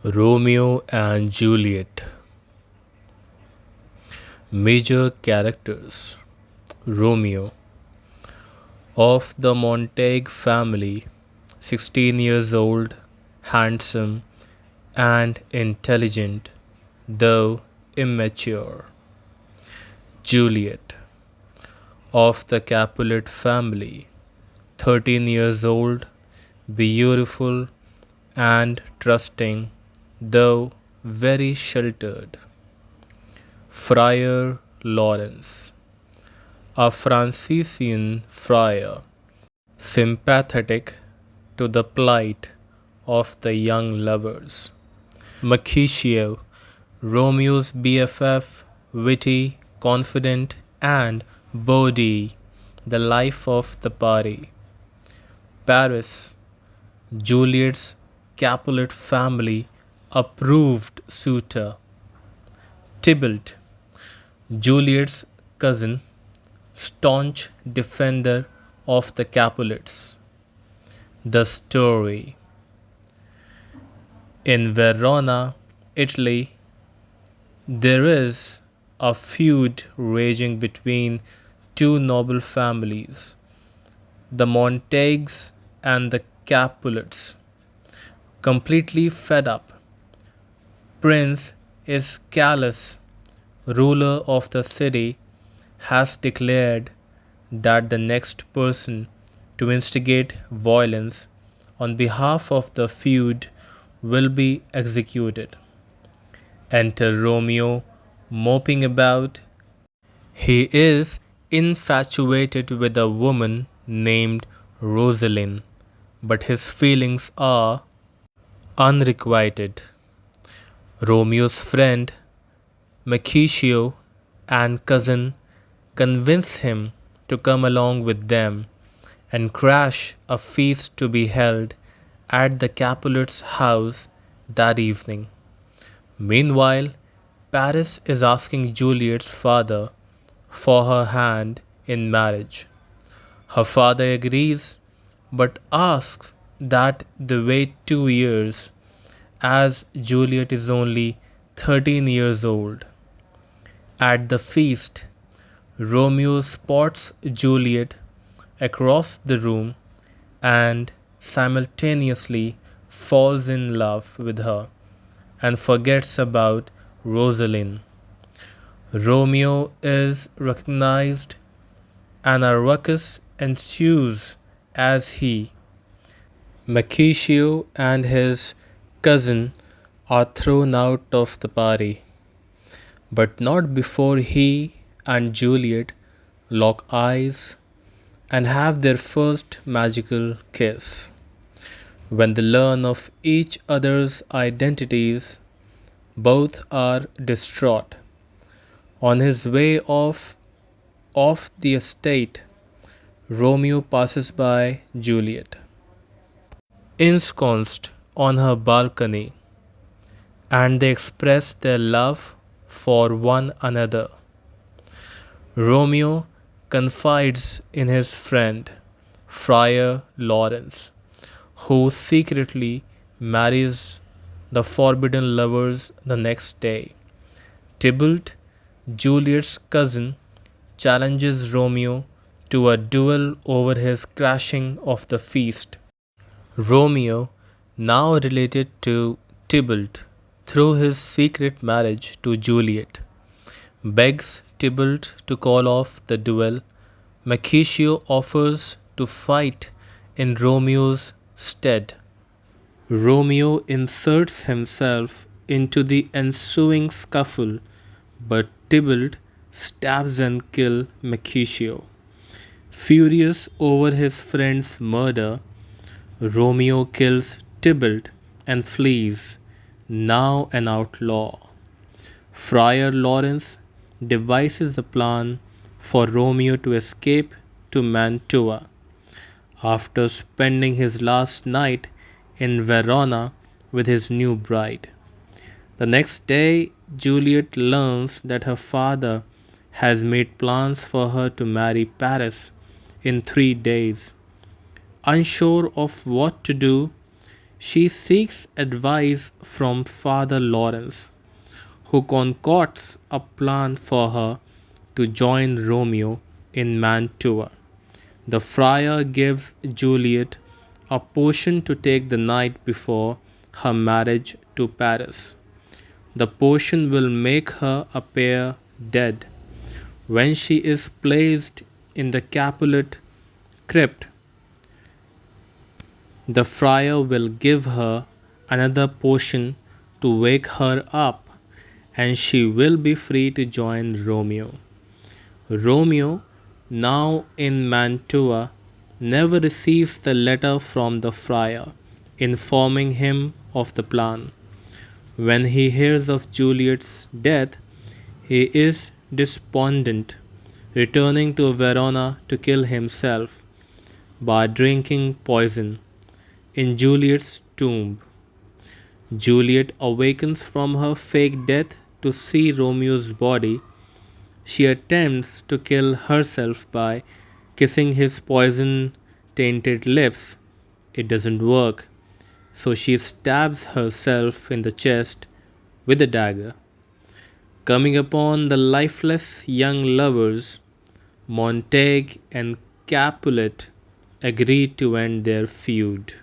Romeo and Juliet. Major characters: Romeo, of the Montague family, 16 years old, handsome, and intelligent, though immature. Juliet, of the Capulet family, 13 years old, beautiful and trusting, though very sheltered. Friar Lawrence, a Franciscan friar, sympathetic to the plight of the young lovers. Mercutio, Romeo's BFF, witty, confident, and bawdy, the life of the party. Paris, Juliet's Capulet family approved suitor. Tybalt, Juliet's cousin, staunch defender of the Capulets. The story. In Verona, Italy, there is a feud raging between two noble families, the Montagues and the Capulets. Completely fed up, Prince Iscalus, ruler of the city, has declared that the next person to instigate violence on behalf of the feud will be executed. Enter Romeo moping about. He is infatuated with a woman named Rosaline, but his feelings are unrequited. Romeo's friend Mercutio and cousin convince him to come along with them and crash a feast to be held at the Capulet's house that evening. Meanwhile, Paris is asking Juliet's father for her hand in marriage. Her father agrees but asks that they wait 2 years as Juliet is only 13 years old. At the feast, Romeo spots Juliet across the room and simultaneously falls in love with her and forgets about Rosaline. Romeo is recognized and a ruckus ensues as Mercutio and his cousin are thrown out of the party, but not before he and Juliet lock eyes and have their first magical kiss. When they learn of each other's identities, both are distraught. On his way off the estate, Romeo passes by Juliet, ensconced on her balcony, and they express their love for one another. Romeo confides in his friend, Friar Lawrence, who secretly marries the forbidden lovers the next day. Tybalt, Juliet's cousin, challenges Romeo to a duel over his crashing of the feast. Romeo, now related to Tybalt through his secret marriage to Juliet, begs Tybalt to call off the duel. Mercutio offers to fight in Romeo's stead. Romeo inserts himself into the ensuing scuffle, but Tybalt stabs and kills Mercutio. Furious over his friend's murder, Romeo kills Tybalt and flees, now an outlaw. Friar Lawrence devises a plan for Romeo to escape to Mantua. After spending his last night in Verona with his new bride. The next day, Juliet learns that her father has made plans for her to marry Paris in 3 days. Unsure of what to do, She seeks advice from Father Lawrence, who concocts a plan for her to join Romeo in Mantua. The friar gives Juliet a potion to take the night before her marriage to Paris. The potion will make her appear dead. When she is placed in the Capulet crypt, the friar will give her another potion to wake her up, and she will be free to join Romeo. Romeo, now in Mantua, never receives the letter from the friar informing him of the plan. When he hears of Juliet's death, he is despondent, returning to Verona to kill himself by drinking poison in Juliet's tomb. Juliet awakens from her fake death to see Romeo's body. She attempts to kill herself by kissing his poison tainted lips. It doesn't work, so she stabs herself in the chest with a dagger. Coming upon the lifeless young lovers, Montague and Capulet agree to end their feud.